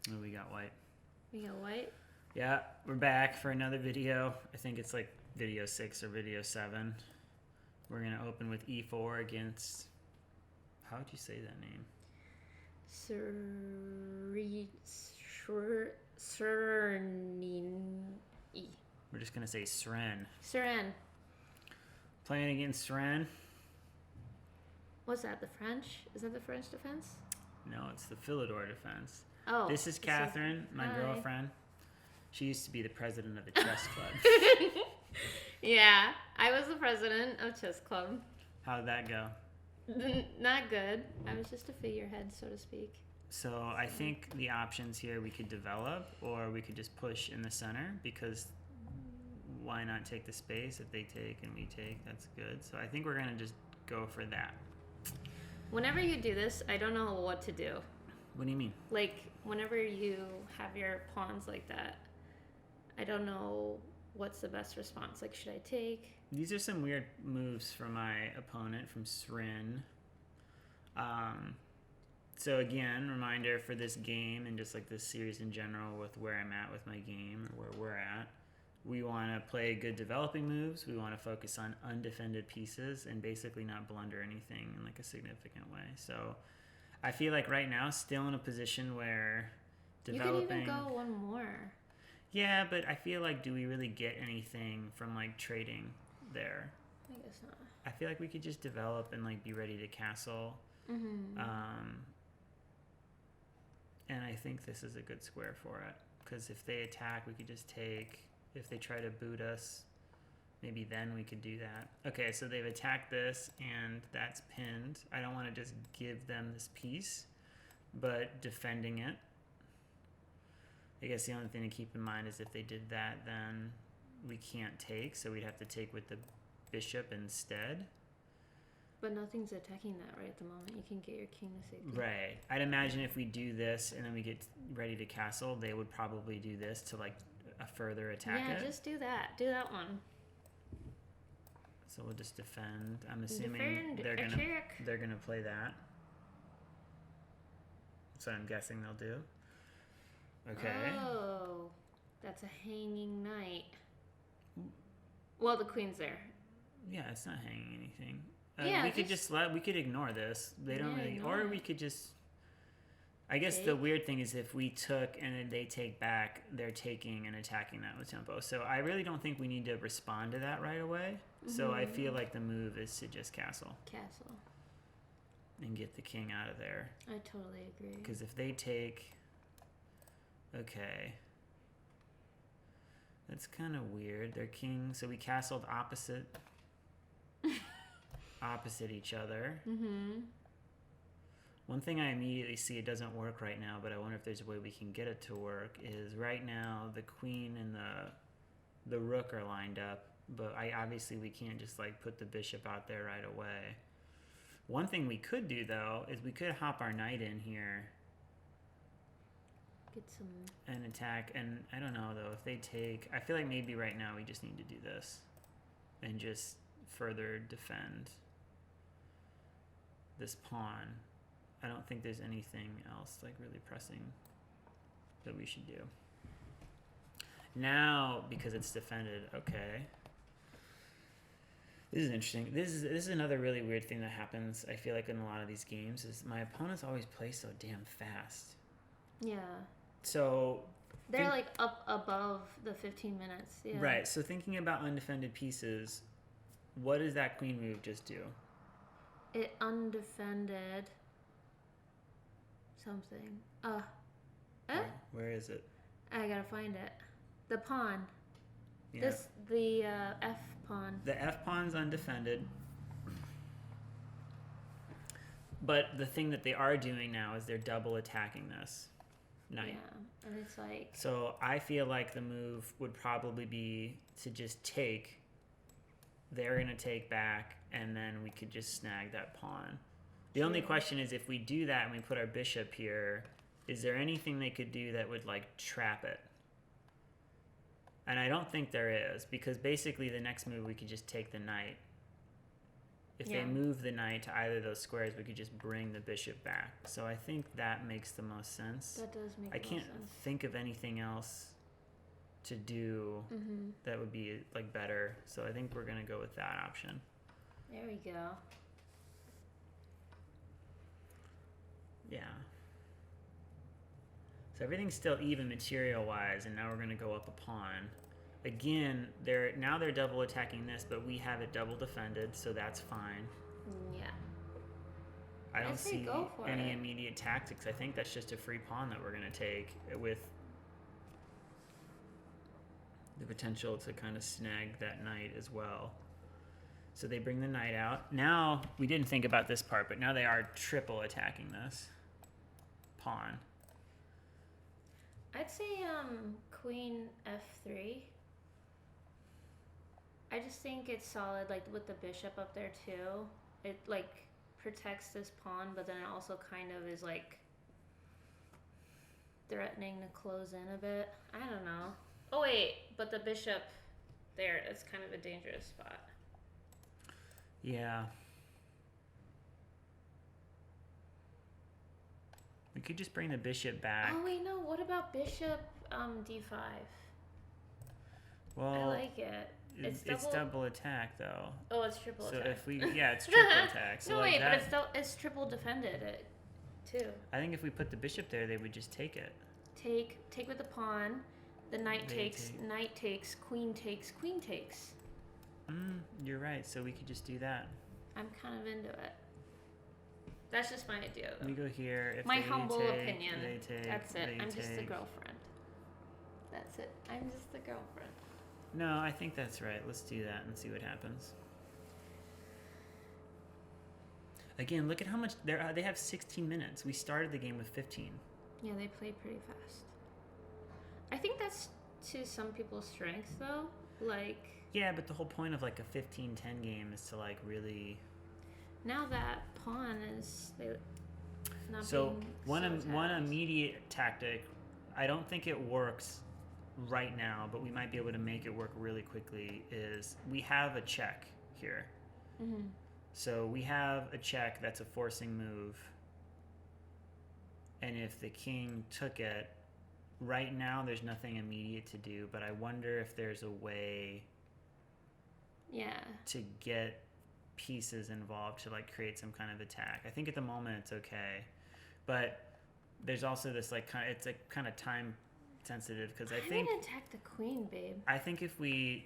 Oh, we got white. We got white. Yeah, we're back for another video. I think it's like video 6 or video 7. We're going to open with e4 against... How would you say that name? We're just going to say Sren. Sren. Playing against Sren. What's that, the French? Is that the French defense? No, it's the Philidor defense. Oh. This is Katharine, my Hi. girlfriend. She used to be the president of the chess club. Yeah, I was the president of chess club. How did that go? Not good. I was just a figurehead, so to speak. So I think the options here, we could develop or we could just push in the center, because why not take the space? If they take and we take, that's good. So I think we're going to just go for that. Whenever you do this, I don't know what to do. What do you mean? Like, whenever you have your pawns like that, I don't know what's the best response. Like, should I take? These are some weird moves from my opponent, from Srin. So again, reminder for this game and just like this series in general with where I'm at with my game, or where we're at. We want to play good developing moves. We want to focus on undefended pieces and basically not blunder anything in like a significant way. So I feel like right now still in a position where developing... You could even go one more. Yeah, but I feel like, do we really get anything from like trading there? I guess not. I feel like we could just develop and like be ready to castle. Mm-hmm. And I think this is a good square for it, because if they attack, we could just take. If they try to boot us, maybe then we could do that. Okay, so they've attacked this, and that's pinned. I don't want to just give them this piece, but defending it. I guess the only thing to keep in mind is if they did that, then we can't take, so we'd have to take with the bishop instead. But nothing's attacking that right at the moment. You can get your king to safety. Right. I'd imagine if we do this and then we get ready to castle, they would probably do this to like a further attack it. Yeah, just do that. Do that one. So we'll just defend. I'm assuming Defend, they're gonna play that. So I'm guessing they'll do. Okay. Oh, that's a hanging knight. Well, the queen's there. Yeah, it's not hanging anything. Yeah, we could ignore this. They don't really, or we could just. I guess the weird thing is if we took and then they take back, they're taking and attacking that with tempo. So I really don't think we need to respond to that right away. Mm-hmm. So I feel like the move is to just castle. Castle. And get the king out of there. I totally agree. Because if they take... Okay. That's kind of weird. They're king, so we castled opposite each other. Mm-hmm. One thing I immediately see it doesn't work right now, but I wonder if there's a way we can get it to work, is right now the queen and the rook are lined up, but obviously we can't just like put the bishop out there right away. One thing we could do though is we could hop our knight in here. Get some... And attack, and I don't know though, if they take... I feel like maybe right now we just need to do this and just further defend this pawn. I don't think there's anything else like really pressing that we should do. Now, because it's defended, okay. This is interesting. This is another really weird thing that happens, I feel like, in a lot of these games, is my opponents always play so damn fast. Yeah. So... They're like up above the 15 minutes. Yeah. Right, so thinking about undefended pieces, what does that queen move just do? It undefended something. Where is it? I gotta find it. The pawn. Yeah. The F pawn. The F pawn's undefended. But the thing that they are doing now is they're double attacking this knight. Yeah, and it's like... So I feel like the move would probably be to just take. They're going to take back, and then we could just snag that pawn. The only question is, if we do that and we put our bishop here, is there anything they could do that would like trap it? And I don't think there is, because basically the next move we could just take the knight If Yeah. they move the knight to either of those squares, we could just bring the bishop back. So I think that makes the most sense. That does make I the can't most sense. think of anything else to do that would be like better. So I think we're gonna go with that option. There we go. Yeah. So everything's still even material wise, and now we're gonna go up a pawn. Again, they're double attacking this, but we have it double defended, so that's fine. Yeah. I don't I'd say see go for any it. immediate tactics. I think that's just a free pawn that we're gonna take with the potential to kind of snag that knight as well. So they bring the knight out. Now, we didn't think about this part, but now they are triple attacking this pawn. I'd say queen f3. I just think it's solid, like with the bishop up there too. It like protects this pawn, but then it also kind of is like threatening to close in a bit. I don't know. Oh wait, but the bishop there, that's kind of a dangerous spot. Yeah. We could just bring the bishop back. Oh wait, no. What about bishop d5? Well, I like it. It's double attack though. Oh, it's triple So attack. if we, yeah, it's triple attack. So no like wait, that, but it's triple defended too. I think if we put the bishop there, they would just take it. Take with the pawn. The knight takes, queen takes, queen takes. You're right. So we could just do that. I'm kind of into it. That's just my idea, though. We go here. If My they humble take, opinion. They take, That's it. they I'm just the take. girlfriend. That's it. I'm just the girlfriend. No, I think that's right. Let's do that and see what happens. Again, look at how much they have 16 minutes. We started the game with 15. Yeah, they play pretty fast. I think that's to some people's strengths, though. Like, Yeah, but the whole point of like a 15-10 game is to like really. now that pawn is not So being one attacked. immediate tactic, I don't think it works right now, but we might be able to make it work really quickly, is we have a check here. Mm-hmm. So we have a check that's a forcing move. And if the king took it, right now there's nothing immediate to do, but I wonder if there's a way Yeah. to get pieces involved to like create some kind of attack. I think at the moment it's okay. But there's also this like it's like kind of time sensitive because I think gonna attack the queen, babe. I think if we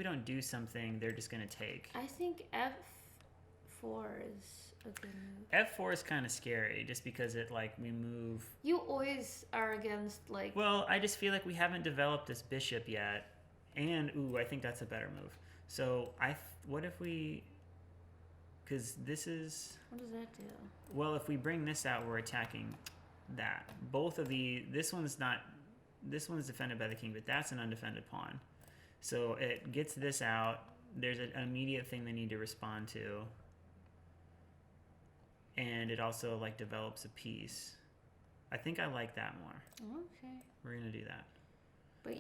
don't do something, they're just gonna take. I think f4 is a good move. F4 is kind of scary just because it like we move. You always are against like. Well, I just feel like we haven't developed this bishop yet, and I think that's a better move. So what if we? Because this is. What does that do? Well, if we bring this out, we're attacking that. This one's defended by the king, but that's an undefended pawn. So it gets this out. There's an immediate thing they need to respond to. And it also like develops a piece. I think I like that more. Okay. We're gonna do that. But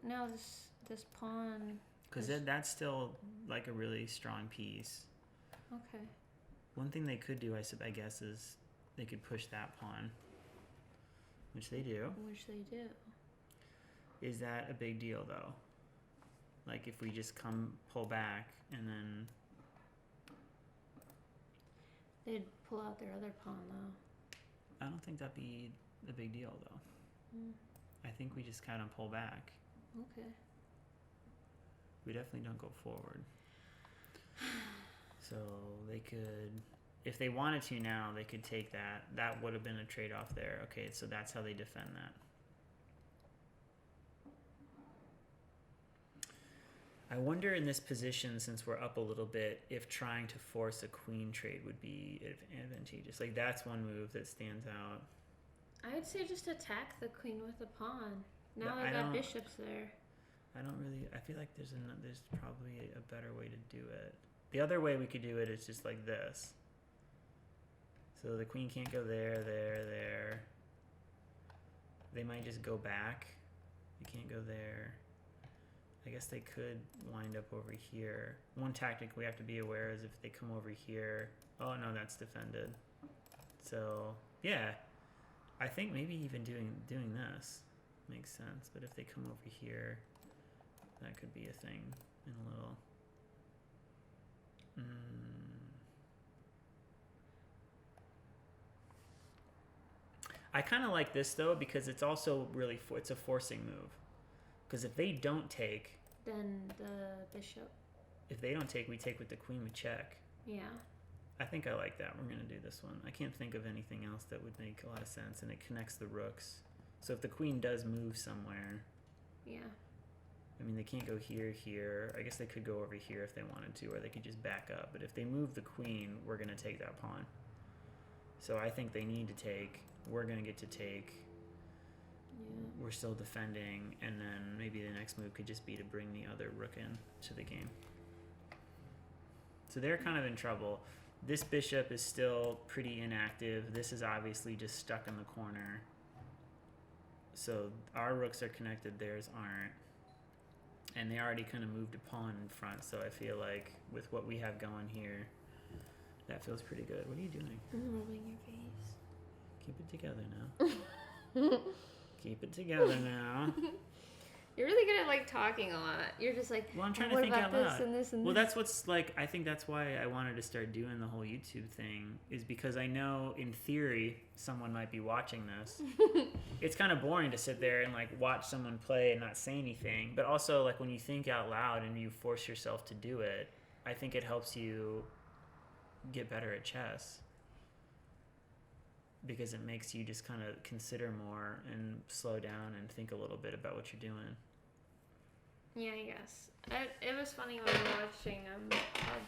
now this pawn. Because that's still like a really strong piece. Okay. One thing they could do, I guess, is they could push that pawn, which they do. Which they do. Is that a big deal, though? Like, if we just pull back, and then... They'd pull out their other pawn, though. I don't think that'd be a big deal, though. I think we just kind of pull back. Okay. We definitely don't go forward. So they could... If they wanted to now, they could take that. That would have been a trade-off there. Okay, so that's how they defend that. I wonder in this position, since we're up a little bit, if trying to force a queen trade would be advantageous. Like, that's one move that stands out. I would say just attack the queen with a pawn. Now But I've got bishops there. I feel like there's probably a better way to do it. The other way we could do it is just like this. So the queen can't go there, there. They might just go back. You can't go there. I guess they could wind up over here. One tactic we have to be aware is if they come over here. Oh no, that's defended. So yeah, I think maybe even doing this makes sense. But if they come over here, that could be a thing in a little. I kind of like this though because it's also really it's a forcing move. Because if they don't take, then the bishop. If they don't take, we take with the queen. We check. Yeah. I think I like that. We're gonna do this one. I can't think of anything else that would make a lot of sense, and it connects the rooks. So if the queen does move somewhere, yeah. I mean, they can't go here. I guess they could go over here if they wanted to, or they could just back up. But if they move the queen, we're gonna take that pawn. So I think they need to take. We're gonna get to take. Yeah. We're still defending, and then maybe the next move could just be to bring the other rook in to the game. So they're kind of in trouble. This bishop is still pretty inactive. This is obviously just stuck in the corner. So our rooks are connected, theirs aren't. And they already kind of moved a pawn in front, so I feel like with what we have going here, that feels pretty good. What are you doing? I'm rubbing your face. Keep it together now. Keep it together now. You're really good at like talking a lot. You're just like, well, I'm trying to what think about out this loud. and this and well, this? that's what's like. I think that's why I wanted to start doing the whole YouTube thing, is because I know in theory someone might be watching this. It's kind of boring to sit there and like watch someone play and not say anything. But also like when you think out loud and you force yourself to do it, I think it helps you get better at chess. Because it makes you just kind of consider more and slow down and think a little bit about what you're doing. Yeah, I guess. It was funny when we were watching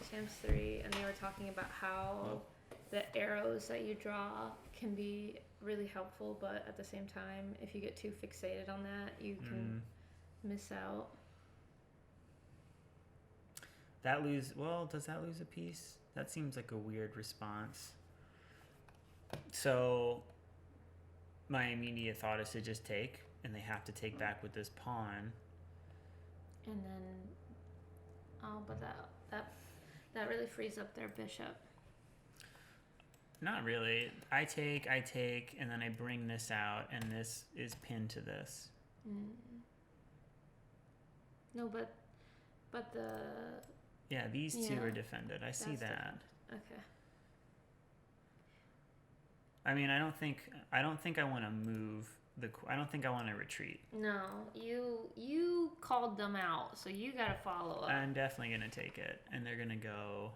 Sims 3 and they were talking about how the arrows that you draw can be really helpful, but at the same time, if you get too fixated on that, you can miss out. Does that lose a piece? That seems like a weird response. So my immediate thought is to just take, and they have to take back with this pawn. And then, but that really frees up their bishop. Not really. I take, and then I bring this out, and this is pinned to this. No, but the... Yeah, these two are defended. I see that. Okay. I mean, I don't think I want to move I don't think I want to retreat. No, you called them out, so you gotta follow up. I'm definitely gonna take it, and they're gonna go.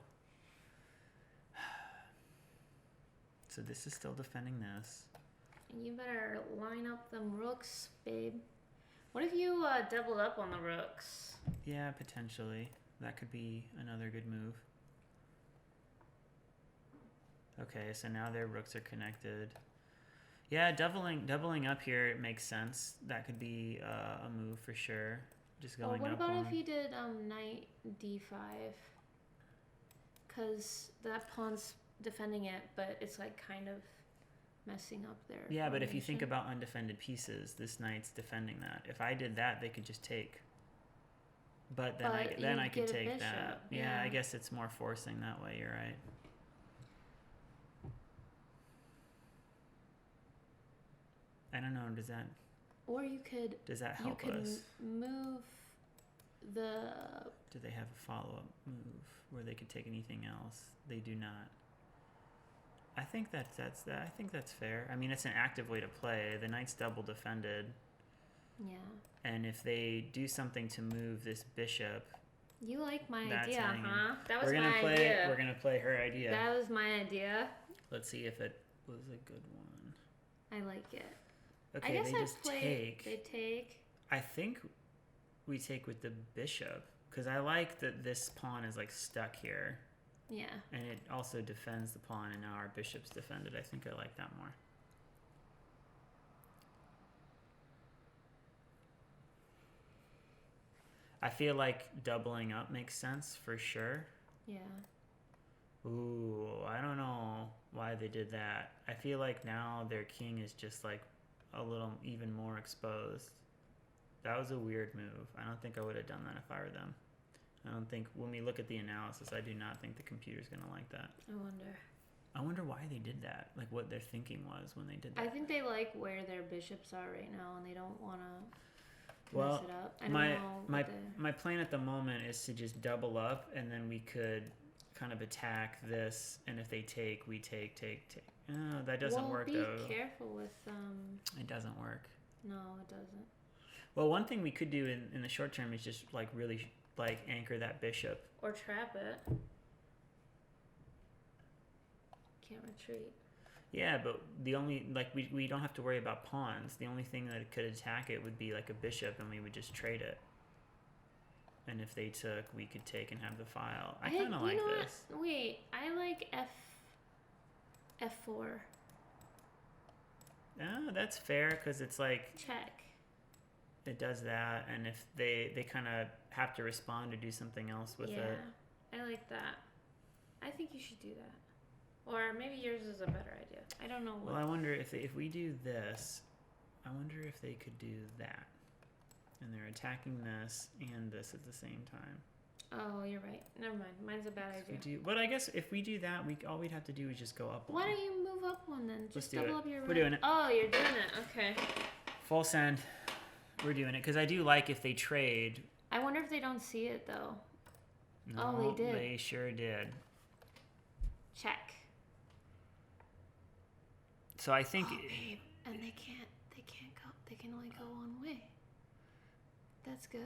So this is still defending this. And you better line up them rooks, babe. What if you doubled up on the rooks? Yeah, potentially. That could be another good move. Okay, so now their rooks are connected. Yeah, doubling up here, it makes sense. That could be a move for sure. Just going what up. What about on... if you did knight d5? Because that pawn's defending it, but it's like kind of messing up their Yeah, formation. but if you think about undefended pieces, this knight's defending that. If I did that, they could just take. But then I could take that. Yeah, I guess it's more forcing that way. You're right. I don't know. Does that? Or you could. Does that help you us? Can move the. Do they have a follow-up move where they could take anything else? They do not. I think that's fair. I mean, it's an active way to play. The knight's double defended. Yeah. And if they do something to move this bishop. You like my idea, huh? That was my idea. We're gonna play her idea. That was my idea. Let's see if it was a good one. I like it. Okay, I guess they just take. They take. I think we take with the bishop because I like that this pawn is like stuck here. Yeah. And it also defends the pawn, and now our bishop's defended. I think I like that more. I feel like doubling up makes sense for sure. Yeah. Ooh, I don't know why they did that. I feel like now their king is just like a little even more exposed. That was a weird move. I don't think I would have done that if I were them. I don't think, when we look at the analysis, I do not think the computer's going to like that. I wonder why they did that. Like, what their thinking was when they did that. I think they like where their bishops are right now, and they don't want to mess it up. I don't know. My plan at the moment is to just double up, and then we could kind of attack this, and if they take, we take. Oh, that doesn't work, though. Be careful with... It doesn't work. No, it doesn't. Well, one thing we could do in the short term is just, like, really, like, anchor that bishop. Or trap it. Can't retreat. Yeah, but the only, like, we don't have to worry about pawns. The only thing that could attack it would be, like, a bishop, and we would just trade it. And if they took, we could take and have the file. I kind of like this. What? Wait, I like F4. Oh, that's fair, because it's like... Check. It does that, and if they kind of have to respond or do something else with it. Yeah, I like that. I think you should do that. Or maybe yours is a better idea. I don't know. Well, I wonder if we do this, I wonder if they could do that. And they're attacking this and this at the same time. Oh, you're right. Never mind. Mine's a bad idea. But I guess if we do that, all we'd have to do is just go up one. Why don't you move up one then? Just Let's do double it. up your... We're doing it. Oh, you're doing it. Okay. Full send. We're doing it, because I do like if they trade. I wonder if they don't see it, though. No, oh, they did. They sure did. Check. So I think... Oh, babe. And they can't go. They can only go one way. That's good.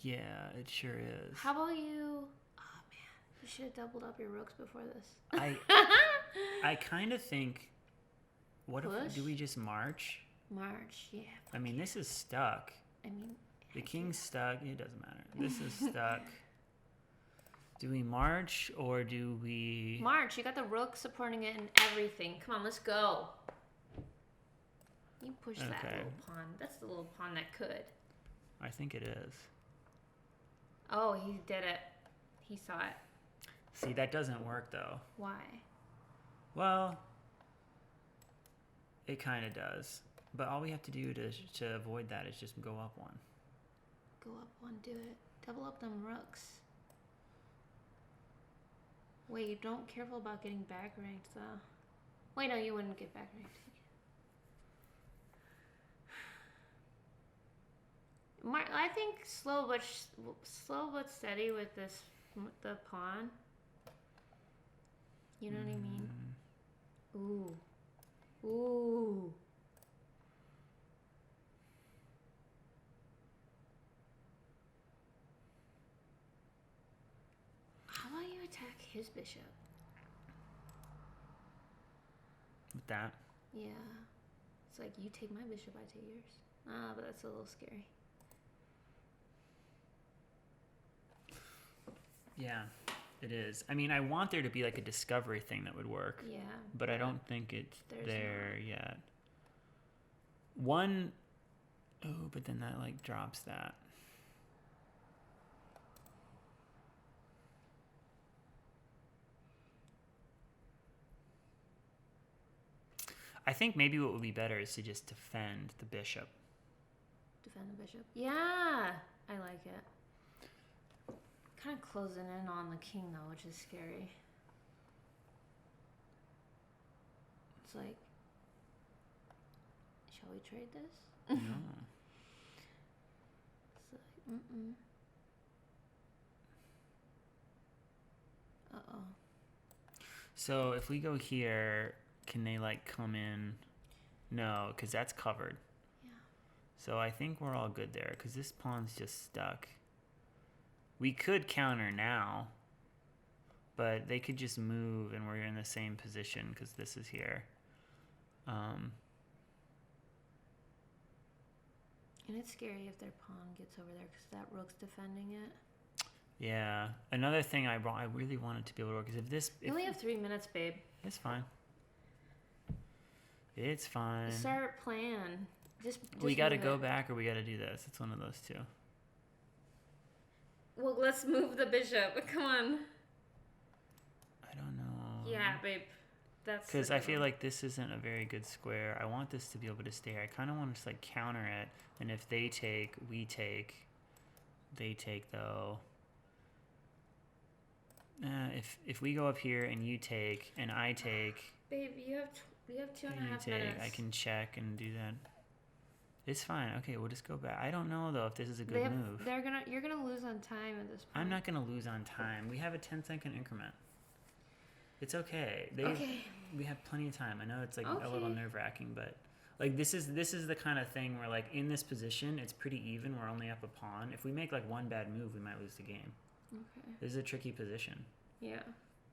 Yeah, it sure is. How about you... Oh, man. You should have doubled up your rooks before this. I kind of think... What Push? if... Do we just march? March, yeah. I mean, this is stuck. I mean... The king's stuck. It doesn't matter. This is stuck. Do we march or do we... March. You got the rook supporting it and everything. Come on, let's go. You push that little pawn. That's the little pawn that could. I think it is. Oh, he did it. He saw it. See, that doesn't work, though. Why? Well, it kind of does. But all we have to do to avoid that is just go up one. Go up one, do it. Double up them rooks. Wait, you don't careful about getting back ranked, though. Wait, no, you wouldn't get back ranked. I think slow but steady with the pawn. You know what I mean? Ooh. How about you attack his bishop? With that? Yeah. It's like, you take my bishop, I take yours. Ah, but that's a little scary. Yeah, it is. I mean, I want there to be like a discovery thing that would work. Yeah. But I don't think it's there yet. One... Oh, but then that like drops that. I think maybe what would be better is to just defend the bishop. Defend the bishop? Yeah, I like it. Kind of closing in on the king, though, which is scary. It's like, shall we trade this? No. It's like, Uh-oh. So if we go here, can they like come in? No, because that's covered. Yeah. So I think we're all good there, because this pawn's just stuck. We could counter now, but they could just move and we're in the same position because this is here. And it's scary if their pawn gets over there because that rook's defending it. Yeah. Another thing I really wanted to be able to work is if this... You only have 3 minutes, babe. It's fine. It's fine. Start plan. Just we got to go back or we got to do this. It's one of those two. Well, let's move the bishop. Come on. I don't know. Yeah, babe. That's the Because I good feel one. like this isn't a very good square. I want this to be able to stay here. I kind of want to just like counter it. And if they take, we take. They take though. If we go up here and you take and I take, Babe, you have two and a and you half take, minutes. I can check and do that. It's fine. Okay, we'll just go back. I don't know though if this is a good move. You're gonna lose on time at this point. I'm not gonna lose on time. We have a 10-second increment. It's okay. We have plenty of time. I know it's like a little nerve-wracking, but like this is the kind of thing where like in this position it's pretty even. We're only up a pawn. If we make like one bad move, we might lose the game. Okay. This is a tricky position. Yeah.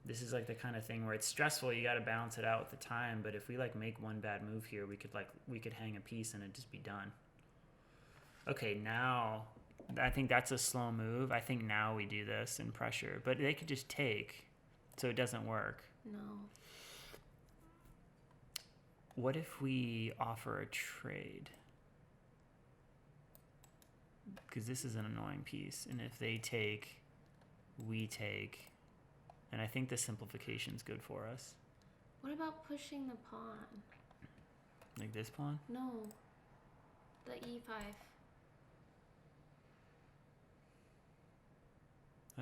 This is like the kind of thing where it's stressful. You got to balance it out with the time. But if we like make one bad move here, we could hang a piece and it'd just be done. Okay, now I think that's a slow move. I think now we do this in pressure, but they could just take, so it doesn't work. No. What if we offer a trade? Because this is an annoying piece, and if they take, we take. And I think the simplification's good for us. What about pushing the pawn? Like this pawn? No. The e5.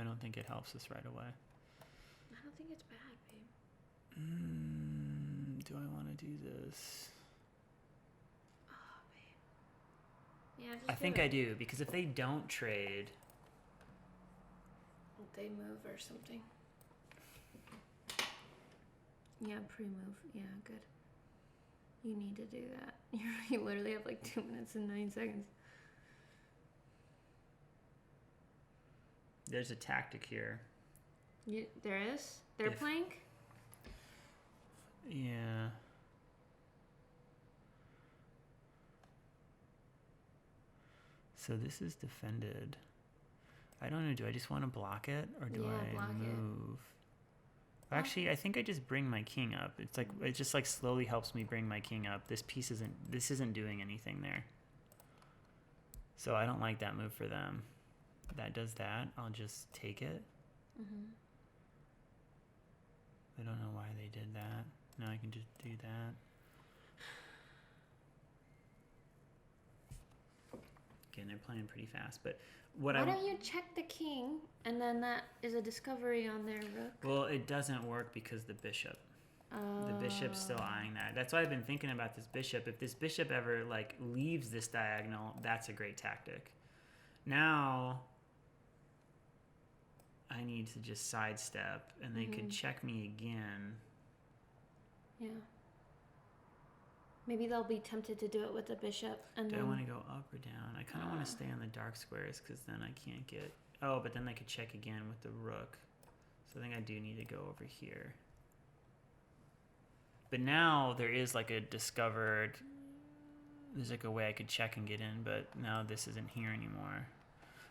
I don't think it helps us right away. I don't think it's bad, babe. Do I want to do this? Oh, babe. Yeah, just I think I do, because if they don't trade... They move or something. Yeah, pre-move. Yeah, good. You need to do that. You literally have like 2 minutes and 9 seconds. There's a tactic here. There is? They're playing? Yeah. So this is defended. I don't know, do I just want to block it or do I move? Actually, I think I just bring my king up. It's like it just like slowly helps me bring my king up. This isn't doing anything there. So I don't like that move for them. That does that. I'll just take it. I don't know why they did that. Now I can just do that. Again, they're playing pretty fast, but why don't you check the king, and then that is a discovery on their rook? Well, it doesn't work because the bishop. The bishop's still eyeing that. That's why I've been thinking about this bishop. If this bishop ever like leaves this diagonal, that's a great tactic. Now I need to just sidestep, and they could check me again. Yeah. Maybe they'll be tempted to do it with the bishop. And do I want to go up or down? I kind of want to stay on the dark squares because then I can't get... Oh, but then they could check again with the rook. So I think I do need to go over here. But now there is like a discovered... There's like a way I could check and get in, but now this isn't here anymore.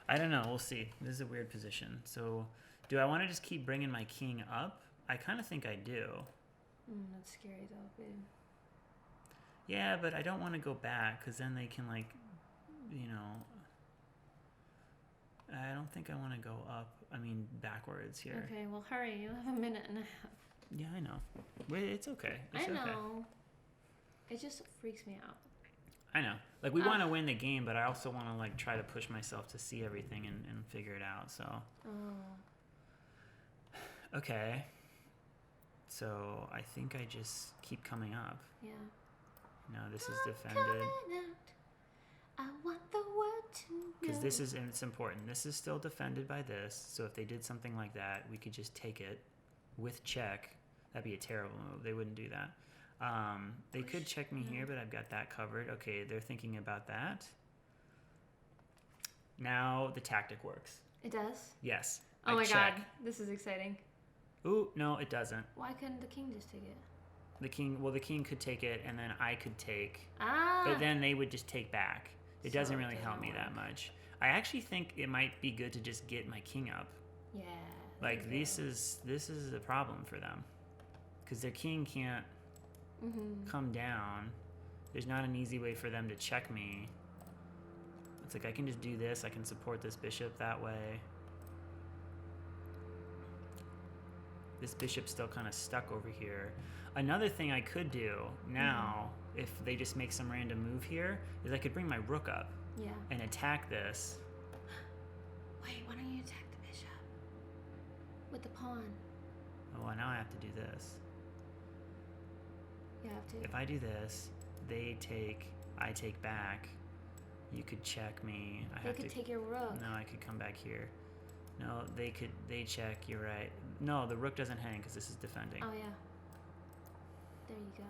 I don't know. We'll see. This is a weird position. So do I want to just keep bringing my king up? I kind of think I do. That's scary though, babe. Yeah, but I don't want to go back because then they can like, you know, I don't think I want to go up. I mean, backwards here. Okay, well, hurry. You have a minute and a half. Yeah, I know. It's okay. It's I know. Okay. It just freaks me out. I know. Like, we want to win the game, but I also want to, like, try to push myself to see everything and figure it out, so. Okay. So, I think I just keep coming up. Yeah. No, this is defended. I want the world to know. Because this is, and it's important, this is still defended by this, so if they did something like that, we could just take it with check. That'd be a terrible move. They wouldn't do that. They could check me here, but I've got that covered. Okay, they're thinking about that. Now the tactic works. It does? Yes. Oh my god, this is exciting. Ooh, no, it doesn't. Why couldn't the king just take it? The king could take it, and then I could take. Ah. But then they would just take back. It So doesn't it really help doesn't me work. that much. I actually think it might be good to just get my king up. Yeah. Like this is a problem for them, because their king can't come down. There's not an easy way for them to check me. It's like I can just do this. I can support this bishop that way. This bishop's still kind of stuck over here. Another thing I could do now, if they just make some random move here, is I could bring my rook up and attack this. Wait, why don't you attack the bishop with the pawn? Oh, well, now I have to do this. You have to. If I do this, they take, I take back. You could check me. They could take your rook. No, I could come back here. No, they check, you're right. No, the rook doesn't hang because this is defending. Oh, yeah. There you go.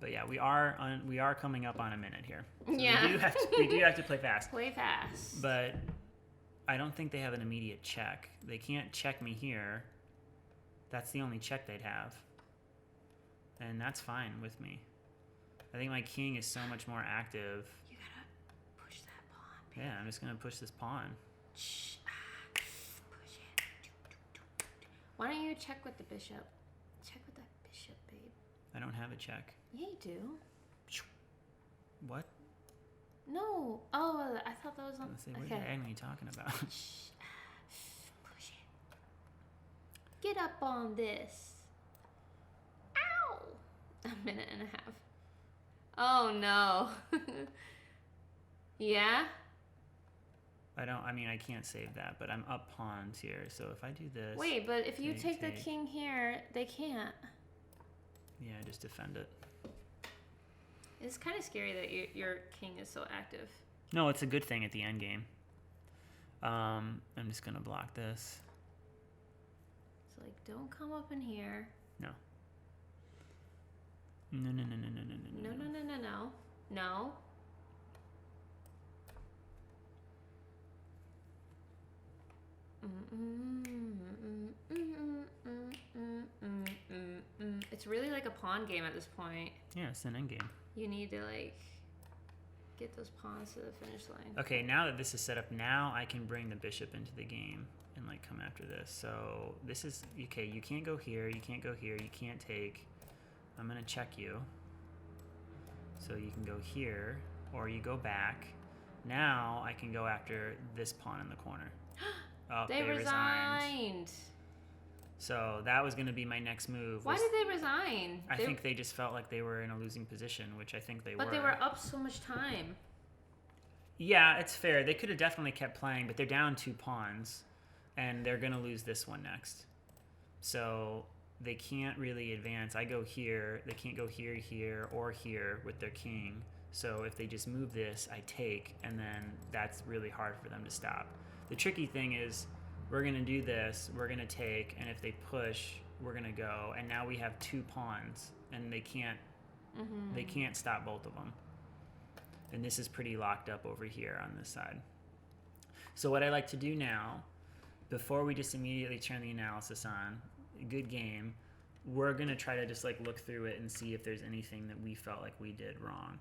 But yeah, we are coming up on a minute here. So Yeah. we do have to play fast. Play fast. But I don't think they have an immediate check. They can't check me here. That's the only check they'd have. And that's fine with me. I think my king is so much more active. You gotta push that pawn. Baby. Yeah, I'm just gonna push this pawn. Shh. Push it. Why don't you check with the bishop? Check with that bishop, babe. I don't have a check. Yeah, you do. What? No. Oh, I thought that was on. What are you talking about? Shh. Push it. Get up on this. Ow! A minute and a half. Oh no. Yeah? I can't save that, but I'm up pawns here. So if I do this. Wait, but if you take the king here, they can't. Yeah, just defend it. It's kind of scary that your king is so active. No, it's a good thing at the end game. I'm just gonna block this. So like, don't come up in here. No. No. No. It's really like a pawn game at this point. Yeah, it's an end game. You need to like get those pawns to the finish line. Okay, now that this is set up, now I can bring the bishop into the game and like come after this. So this is okay. You can't go here. You can't go here. You can't take. I'm gonna check you. So you can go here, or you go back. Now I can go after this pawn in the corner. Oh, they resigned. So that was going to be my next move. Why did they resign? I think they just felt like they were in a losing position, which I think they were. But they were up so much time. Yeah, it's fair. They could have definitely kept playing, but they're down 2 pawns, and they're going to lose this one next. So they can't really advance. I go here. They can't go here, here, or here with their king. So if they just move this, I take, and then that's really hard for them to stop. The tricky thing is we're going to do this, we're going to take, and if they push, we're going to go. And now we have 2 pawns, and they can't stop both of them. And this is pretty locked up over here on this side. So what I like to do now, before we just immediately turn the analysis on, good game, we're going to try to just like look through it and see if there's anything that we felt like we did wrong.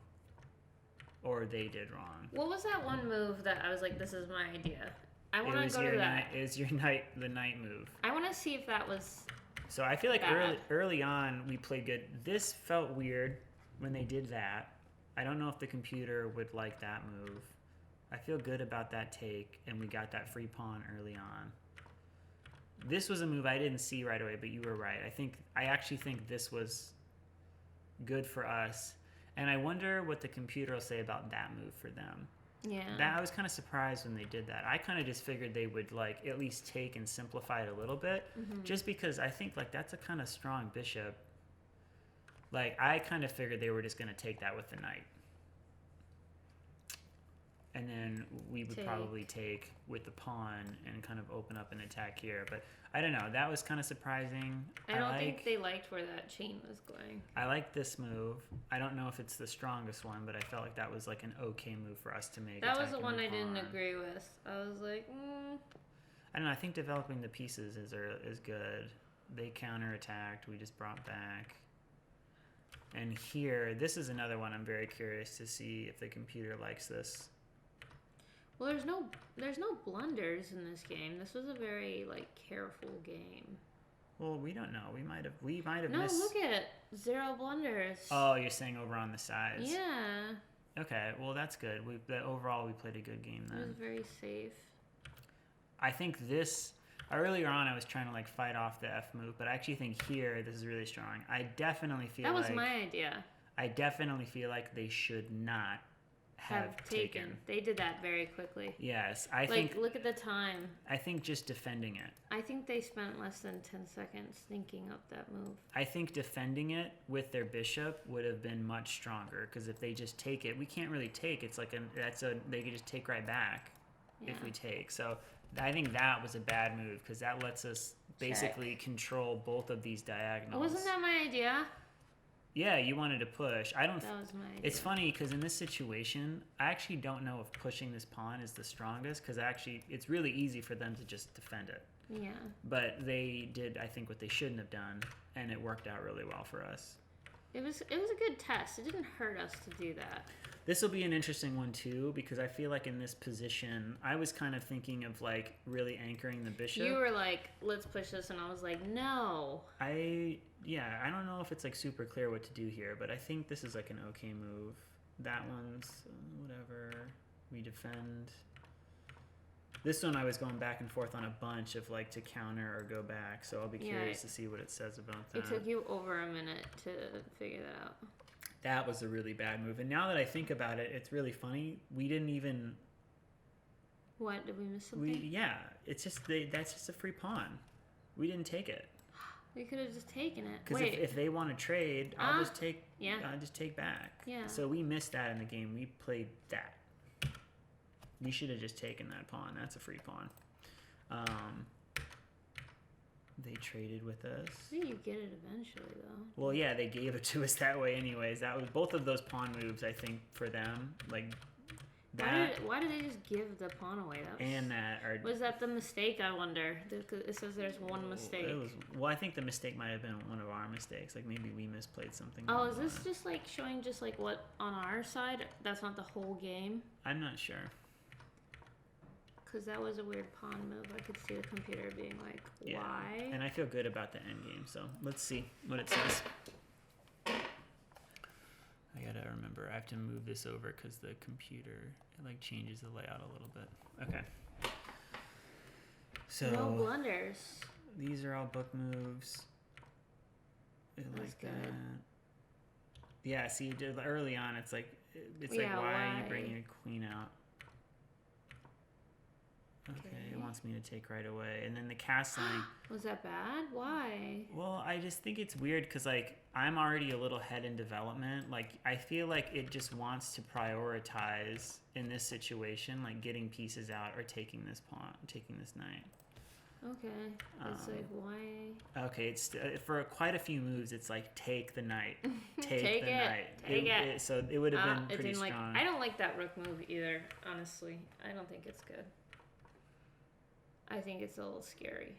Or they did wrong. What was that one move that I was like, this is my idea? I want to go to that. It was the knight move. I want to see if that was. So I feel like early on we played good. This felt weird when they did that. I don't know if the computer would like that move. I feel good about that take, and we got that free pawn early on. This was a move I didn't see right away, but you were right. I actually think this was good for us. And I wonder what the computer will say about that move for them. Yeah. I was kind of surprised when they did that. I kind of just figured they would like at least take and simplify it a little bit, just because I think like that's a kind of strong bishop. Like I kind of figured they were just going to take that with the knight. And then we would probably take with the pawn and kind of open up an attack here. But I don't know. That was kind of surprising. I don't think they liked where that chain was going. I like this move. I don't know if it's the strongest one, but I felt like that was like an okay move for us to make. That was the one I didn't agree with. I was like, I don't know. I think developing the pieces is good. They counterattacked. We just brought back. And here, this is another one I'm very curious to see if the computer likes this. Well, there's no blunders in this game. This was a very like careful game. Well, we don't know. We might have No, missed. look at it. 0 blunders. Oh, you're saying over on the sides. Yeah. Okay, well that's good. Overall we played a good game It was then. very safe. I think this earlier on I was trying to like fight off the F move, but I actually think here this is really strong. I definitely feel That was like my idea. I definitely feel like they should not have taken. They did that very quickly. Yes, I Like, think. look at the time. I think just defending it. I think they spent less than 10 seconds thinking up that move. I think defending it with their bishop would have been much stronger because if they just take it, we can't really take. It's like they could just take right back if we take. So I think that was a bad move because that lets us basically control both of these diagonals. Wasn't that my idea? Yeah, you wanted to push. I don't. That was my idea. It's funny because in this situation, I actually don't know if pushing this pawn is the strongest because actually it's really easy for them to just defend it. Yeah. But they did, I think, what they shouldn't have done, and it worked out really well for us. It was a good test. It didn't hurt us to do that. This will be an interesting one too because I feel like in this position, I was kind of thinking of like really anchoring the bishop. You were like, let's push this, and I was like, no. I don't know if it's like super clear what to do here, but I think this is like an okay move. That one's whatever. We defend. This one I was going back and forth on a bunch of like to counter or go back, so I'll be curious to see what it says about that. It took you over a minute to figure that out. That was a really bad move, and now that I think about it, it's really funny. We didn't even. What, did we miss something? It's just that's just a free pawn. We didn't take it. We could have just taken it. Because if they want to trade, I'll just take. Yeah. I'll just take back. Yeah. So we missed that in the game. We played that. We should have just taken that pawn. That's a free pawn. They traded with us. I think you get it eventually, though. Well, yeah, they gave it to us that way, anyways. That was both of those pawn moves. I think for them, like that. Why did they just give the pawn away? Was that the mistake? I wonder. It says there's one mistake. Well, I think the mistake might have been one of our mistakes. Like maybe we misplayed something. Oh, is this just like showing just like what on our side? That's not the whole game. I'm not sure. Because that was a weird pawn move. I could see the computer being like, why? And I feel good about the end game, so let's see what it says. I gotta remember, I have to move this over because the computer, it like changes the layout a little bit. Okay. So no blunders. These are all book moves. That's like good. that. Yeah, see, early on, it's like why are you bringing a queen out? Okay, it wants me to take right away. And then the castling. Was that bad? Why? Well, I just think it's weird because, like, I'm already a little ahead in development. Like, I feel like it just wants to prioritize in this situation, like, getting pieces out or taking this pawn, taking this knight. Okay. It's like, why? Okay, it's for quite a few moves, it's like, take the knight. Take the it. knight. Take it. So it would have been pretty strong. I don't like that rook move either, honestly. I don't think it's good. I think it's a little scary.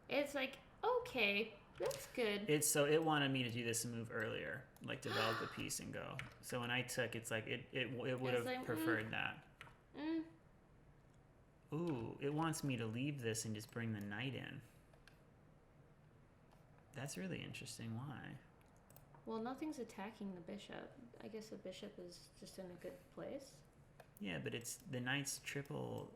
It's like, okay, that's good. It wanted me to do this move earlier, like develop the piece and go. So when I took, it's like it would have like, preferred that. Ooh, it wants me to leave this and just bring the knight in. That's really interesting. Why? Well, nothing's attacking the bishop. I guess the bishop is just in a good place. Yeah, but it's the knight's triple.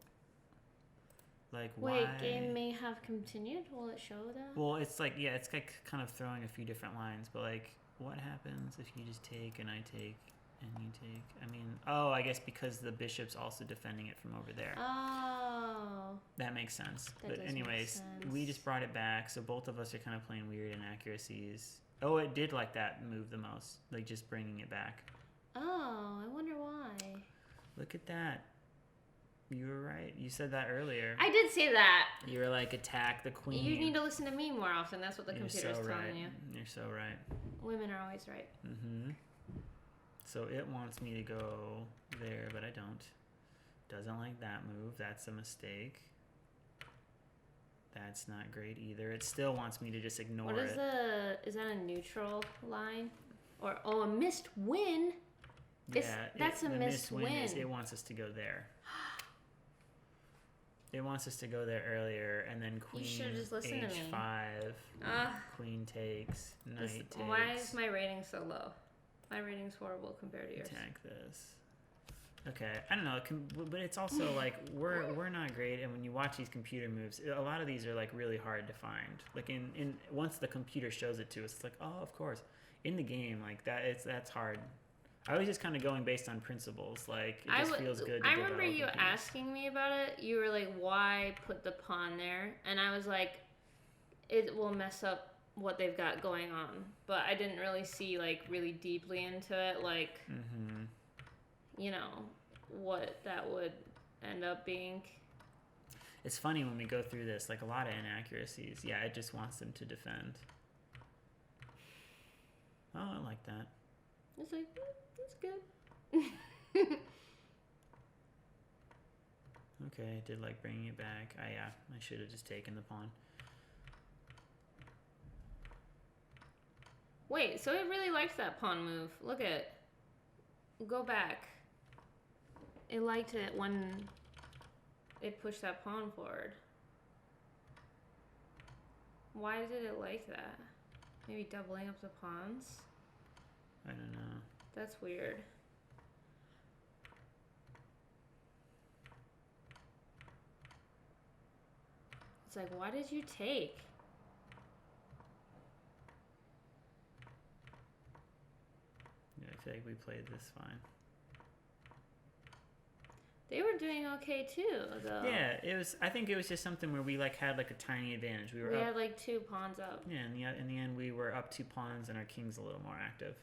Like, wait, why? Game may have continued? Will it show that? Well, it's like, yeah, it's like kind of throwing a few different lines, but like, what happens if you just take and I take and you take? I mean, I guess because the bishop's also defending it from over there. Oh. That makes sense. But anyways, we just brought it back, so both of us are kind of playing weird inaccuracies. Oh, it did like that move the most, like just bringing it back. Oh, I wonder why. Look at that. You were right. You said that earlier. I did say that. You were like, attack the queen. You need to listen to me more often. That's what the computer's telling you. You're so right. Women are always right. Mm-hmm. So it wants me to go there, but I don't. Doesn't like that move. That's a mistake. That's not great either. It still wants me to just ignore it. Is that a neutral line? Or, a missed win? Yeah, That's a missed win. It wants us to go there. It wants us to go there earlier, and then queen should've just listened to me. h5. Queen takes, knight takes. Why is my rating so low? My rating's horrible compared to yours. Attack this. Okay, I don't know, but it's also like we're not great, and when you watch these computer moves, a lot of these are like really hard to find. Like in once the computer shows it to us, it's like, oh, of course. In the game, like that's hard. I was just kind of going based on principles. Like it just feels good. I remember you asking me about it. You were like, "Why put the pawn there?" And I was like, "It will mess up what they've got going on." But I didn't really see like really deeply into it, like you know what that would end up being. It's funny when we go through this, like a lot of inaccuracies. Yeah, it just wants them to defend. Oh, I like that. It's like, that's good. Okay, I did like bringing it back. Yeah, I should have just taken the pawn. Wait, so it really liked that pawn move. Look at it. Go back. It liked it when it pushed that pawn forward. Why did it like that? Maybe doubling up the pawns? I don't know. That's weird. It's like, why did you take? Yeah, I feel like we played this fine. They were doing okay too, though. Yeah, it was. I think it was just something where we like had like a tiny advantage. We had like 2 pawns up. Yeah, in the end, we were up 2 pawns, and our king's a little more active.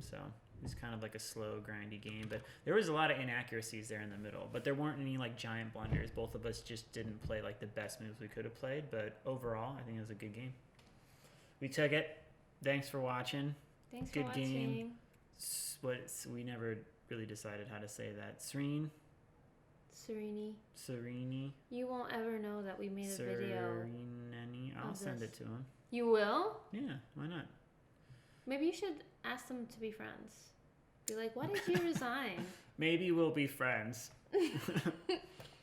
So it was kind of like a slow, grindy game. But there was a lot of inaccuracies there in the middle. But there weren't any like giant blunders. Both of us just didn't play like the best moves we could have played. But overall, I think it was a good game. We took it. Thanks for watching. Thanks good for watching. Game. We never really decided how to say that. Serene. Serene. You won't ever know that we made a video. Serenity. I'll send it to him. You will? Yeah, why not? Maybe you should ask them to be friends. Be like, why did you resign? Maybe we'll be friends. All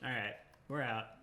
right, we're out.